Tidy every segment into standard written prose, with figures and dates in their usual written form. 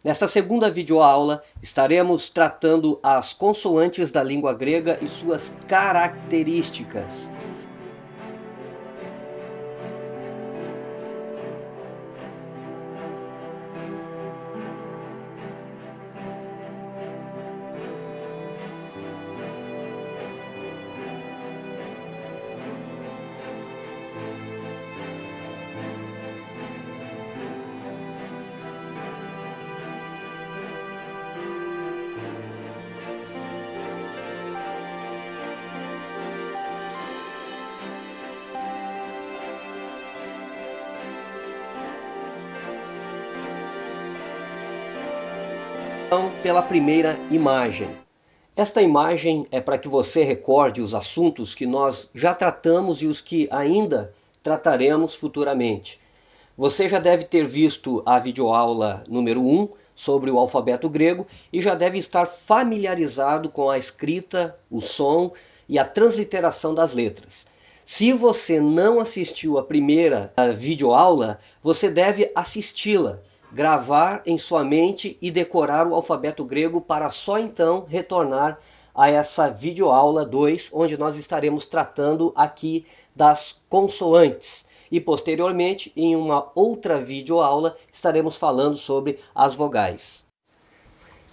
Nesta segunda videoaula, estaremos tratando as consoantes da língua grega e suas características. Então, pela primeira imagem. Esta imagem é para que você recorde os assuntos que nós já tratamos e os que ainda trataremos futuramente. Você já deve ter visto a videoaula número 1 sobre o alfabeto grego e já deve estar familiarizado com a escrita, o som e a transliteração das letras. Se você não assistiu a primeira videoaula, você deve assisti-la, gravar em sua mente e decorar o alfabeto grego para só então retornar a essa videoaula 2, onde nós estaremos tratando aqui das consoantes. E posteriormente, em uma outra videoaula, estaremos falando sobre as vogais.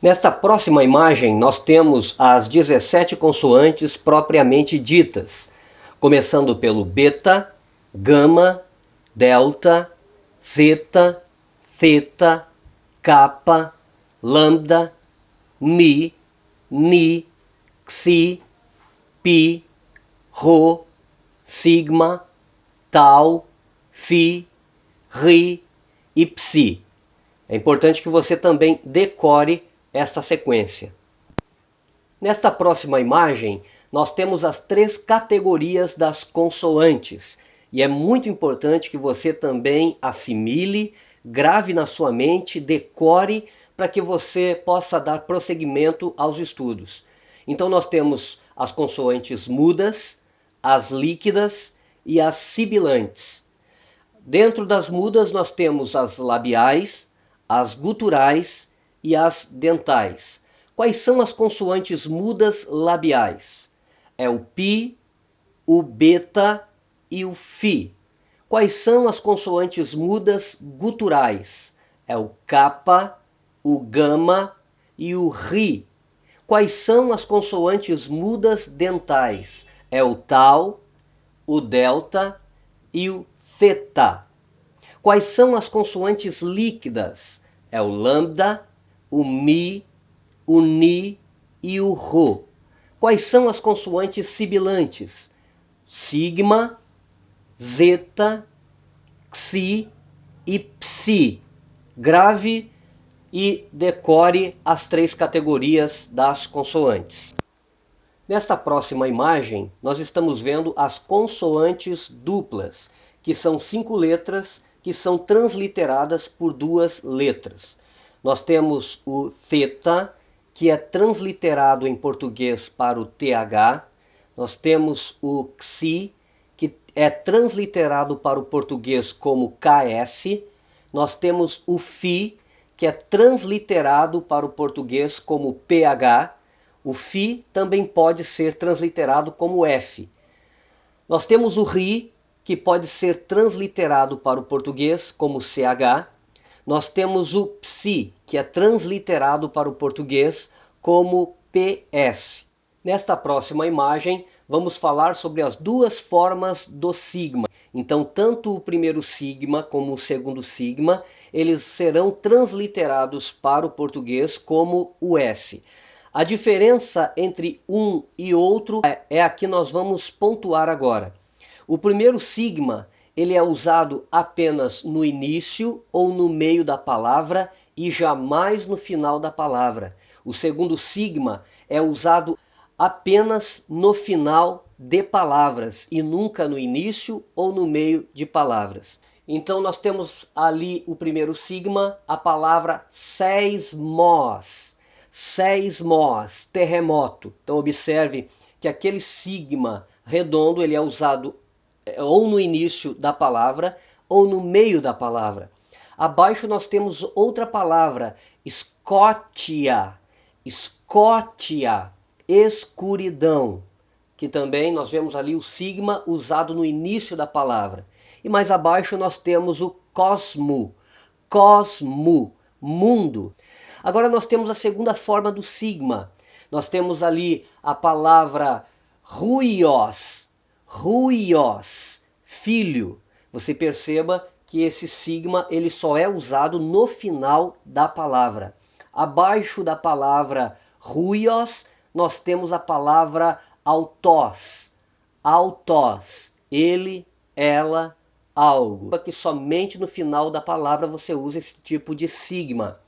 Nesta próxima imagem, nós temos as 17 consoantes propriamente ditas, começando pelo beta, gama, delta, zeta, θ, kappa, lambda, mi, ni, xi, pi, rho, sigma, tau, φ, ρ e ψ. É importante que você também decore esta sequência. Nesta próxima imagem, nós temos as 3 categorias das consoantes. E é muito importante que você também assimile, grave na sua mente, decore, para que você possa dar prosseguimento aos estudos. Então nós temos as consoantes mudas, as líquidas e as sibilantes. Dentro das mudas nós temos as labiais, as guturais e as dentais. Quais são as consoantes mudas labiais? É o pi, o beta e o φ. Quais são as consoantes mudas guturais? É o kappa, o gama e o ρ. Quais são as consoantes mudas dentais? É o tau, o delta e o θ. Quais são as consoantes líquidas? É o lambda, o mi, o ni e o rho. Quais são as consoantes sibilantes? Sigma, zeta, xi e psi. Grave e decore as 3 categorias das consoantes. Nesta próxima imagem, nós estamos vendo as consoantes duplas, que são 5 letras que são transliteradas por 2 letras. Nós temos o θ, que é transliterado em português para o TH. Nós temos o xi, que é transliterado para o português como KS. Nós temos o φ, que é transliterado para o português como PH. O φ também pode ser transliterado como F. Nós temos o ρ, que pode ser transliterado para o português como CH. Nós temos o ψ, que é transliterado para o português como PS. Nesta próxima imagem, vamos falar sobre as 2 formas do sigma. Então, tanto o primeiro sigma como o segundo sigma, eles serão transliterados para o português como o S. A diferença entre um e outro é a que nós vamos pontuar agora. O primeiro sigma, ele é usado apenas no início ou no meio da palavra e jamais no final da palavra. O segundo sigma é usado apenas no final de palavras e nunca no início ou no meio de palavras. Então nós temos ali o primeiro sigma, a palavra seismos. Seismos, terremoto. Então observe que aquele sigma redondo ele é usado ou no início da palavra ou no meio da palavra. Abaixo nós temos outra palavra, Escótia. Escótia, escuridão, que também nós vemos ali o sigma usado no início da palavra. E mais abaixo nós temos o cosmo, cosmo, mundo. Agora nós temos a segunda forma do sigma. Nós temos ali a palavra ruios, ruios, filho. Você perceba que esse sigma ele só é usado no final da palavra. Abaixo da palavra ruios, nós temos a palavra autós. Autós, ele, ela, algo. Que somente no final da palavra você usa esse tipo de sigma.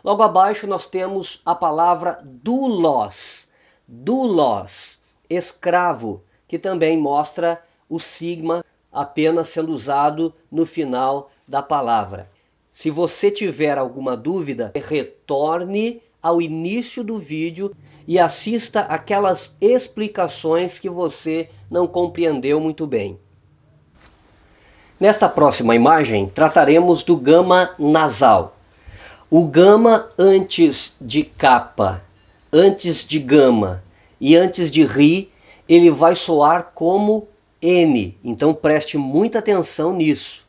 Logo abaixo nós temos a palavra doulos. Doulos, escravo, que também mostra o sigma apenas sendo usado no final da palavra. Se você tiver alguma dúvida, retorne ao início do vídeo e assista aquelas explicações que você não compreendeu muito bem. Nesta próxima imagem, trataremos do gama nasal. O gama antes de capa, antes de gama e antes de ri, ele vai soar como N. Então preste muita atenção nisso.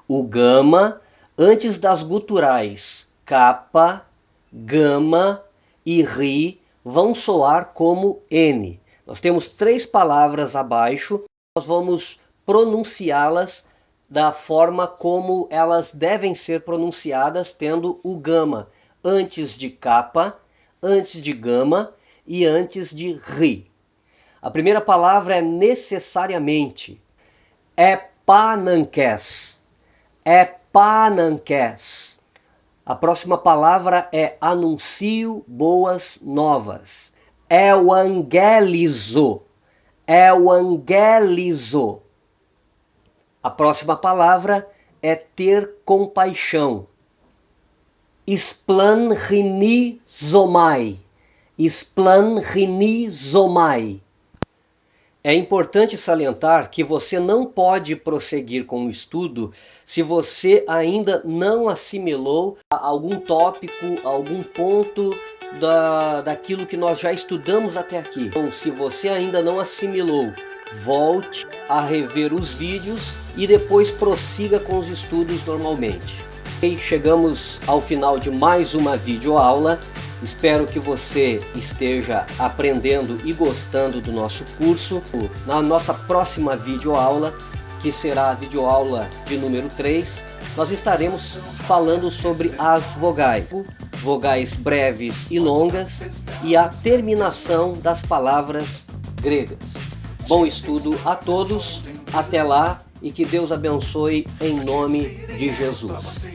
O gama antes das guturais capa, gama e ri vão soar como N. Nós temos 3 palavras abaixo, nós vamos pronunciá-las da forma como elas devem ser pronunciadas, tendo o gama antes de capa, antes de gama e antes de ri. A primeira palavra é necessariamente. Epananqués. Epananqués. A próxima palavra é anuncio boas novas. Euangelizo. Euangelizo. A próxima palavra é ter compaixão. Splanrinizomai. Splanrinizomai. É importante salientar que você não pode prosseguir com o estudo se você ainda não assimilou algum tópico, algum ponto daquilo que nós já estudamos até aqui. Então, se você ainda não assimilou, volte a rever os vídeos e depois prossiga com os estudos normalmente. E chegamos ao final de mais uma videoaula. Espero que você esteja aprendendo e gostando do nosso curso. Na nossa próxima videoaula, que será a videoaula de número 3, nós estaremos falando sobre as vogais. Vogais breves e longas e a terminação das palavras gregas. Bom estudo a todos, até lá e que Deus abençoe em nome de Jesus.